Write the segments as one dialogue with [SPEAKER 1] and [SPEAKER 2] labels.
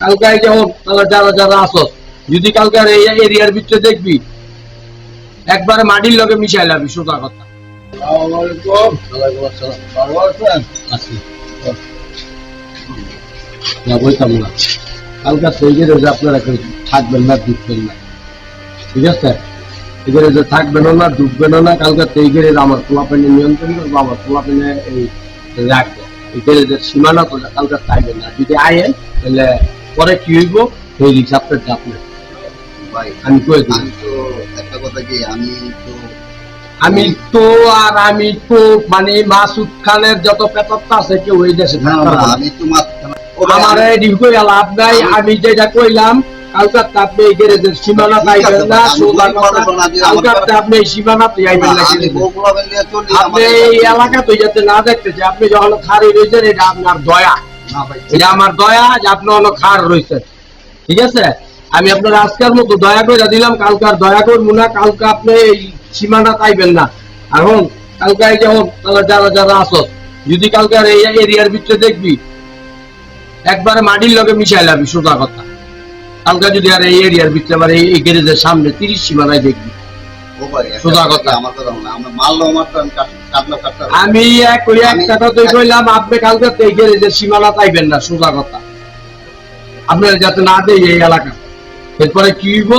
[SPEAKER 1] কালকে যেমন তাহলে যারা যারা আসো যদি কালকার এই এরিয়ার ভিতরে দেখবি একবারে মাটির লগে মিশাই লাবি সোজা কথা। বলতাম না কালকার তৈরি আপনারা থাকবেন না ডুববেন না, ঠিক আছে? এখানে যে থাকবেন না ডুববেন না, কালকার তৈরি আমার পোলাপেনে নিয়ন্ত্রণ করবো, আমার পোলাপেনে এই রাখবো। এখানে যে সীমানা করলে কালকার থাকবেন না, যদি আয়েন তাহলে পরে কি হইব সেই রিক্স আপনার আপনার আমি কয়ে দিই। আমি তো মানে মাসুদ খানের যত পেপারটা আছে কেউ ওই দেশে আমার লাভ নাই। আমি যেটা কইলাম কালকার আপনি এই গ্যারেজের সীমানা পাইবেন না, কালকার আপনি এই সীমানা পাইবেন না, আপনি এই এলাকা তো যাতে না দেখতেছে। আপনি যখন খারি রয়েছেন এটা আপনার দয়া, এটা আমার দয়া যে আপনি অনেক খার রয়েছেন, ঠিক আছে? আমি আপনার আজকের মতো দয়া করে দিলাম, কালকার দয়া করবো না। কালকে আপনি এই সীমানা পাইবেন না। এখন কালকায় যেমন তাহলে যারা যারা আসো যদি কালকার এই এরিয়ার ভিতরে দেখবি একবারে মাটির লগে মিশাই লাবি সোজা কথা। কালকা যদি আর এই এরিয়ার ভিতরে আবার এই গ্যারেজের সামনে 30 সীমানায় দেখবি সোজা কথা। আমি এক টাকা তো কইলাম আপনি কালকে এই গ্যারেজের সীমানা পাইবেন না সোজা কথা, আপনার যাতে না দেয় এই এলাকা। এরপরে কি হইব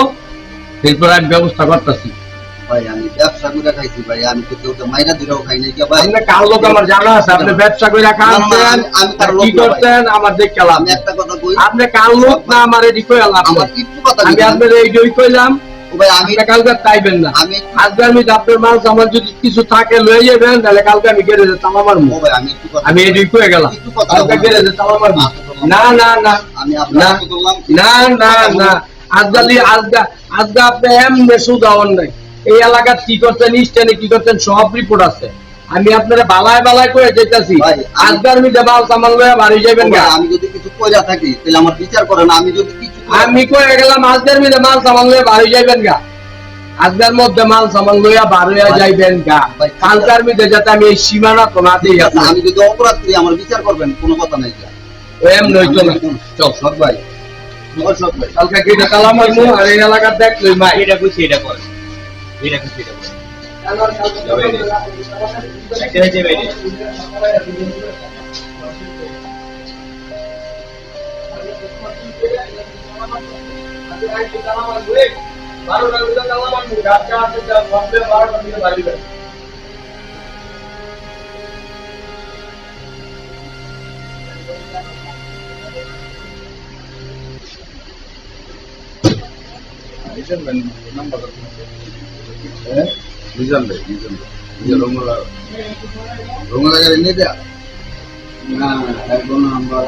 [SPEAKER 1] এরপরে আমি ব্যবস্থা করতেছি।
[SPEAKER 2] ভাই আমি ব্যবসা করে খাইছি ভাই, আমি তো কেউ মাইনা দিলেও খাই নাই ভাই।
[SPEAKER 1] আপনি কার লোক আমার জানা আছে, আপনি ব্যবসা করে খাচ্ছেন, আমি তার কি করতেন আমার দেখে গেলাম।
[SPEAKER 2] আমি একটা কথা কই,
[SPEAKER 1] আপনি কার লোক না আমার এডি কই আলাপ,
[SPEAKER 2] আমার একটু কথা
[SPEAKER 1] আমি আপনার এই জয় কইলাম
[SPEAKER 2] ভাই। আমি
[SPEAKER 1] কালকে তাইবেন না,
[SPEAKER 2] আমি
[SPEAKER 1] আজকে আমি আপনার মাল আমার যদি কিছু থাকে লয়ে যাবেন, তাহলে কালকে আমি গ্যারেজে তালা মারবো।
[SPEAKER 2] ভাই আমি একটু কথা,
[SPEAKER 1] আমি এডি কই গেলাম কালকে গ্যারেজে তালা মারবো। না না না
[SPEAKER 2] আমি আপনাকে বললাম
[SPEAKER 1] না না না আজকালি আজকে আপনি এমনি সুদাওয়ান নাই। এই এলাকার কি করতেন স্টেনে কি করতেন সব রিপোর্ট আছে। আমি আপনারা বালায় বালায় করে যেতেছি, আজকাল আমি দেবাল সামান লয়ে বাড়ি যাবেন না।
[SPEAKER 2] আমি যদি কিছু কইরা থাকি তাহলে আমার বিচার করেন। আমি যদি কিছু
[SPEAKER 1] আমি কয়ে গেলাম আজকের মধ্যে মাল সামান লয়ে বাড়ি যাবেন গা, আজকের মধ্যে মাল সামান লইয়া বাড়ি যাইবেন গা। কালকার মধ্যে যাতে আমি এই সীমানা তো না দিই।
[SPEAKER 2] আমি যদি অপরাধ করি আমার বিচার করবেন, কোনো কথা নাই।
[SPEAKER 1] এম নইতো না চল সব ভাই কালকে কেটে তালা মারমু। আর এই এলাকা দেখ লই মা এটা কইছি এটা করে এটা কইছি এটা করে
[SPEAKER 2] রোমালা গাড়ি নিয়ে দেয়া না এখন আমরা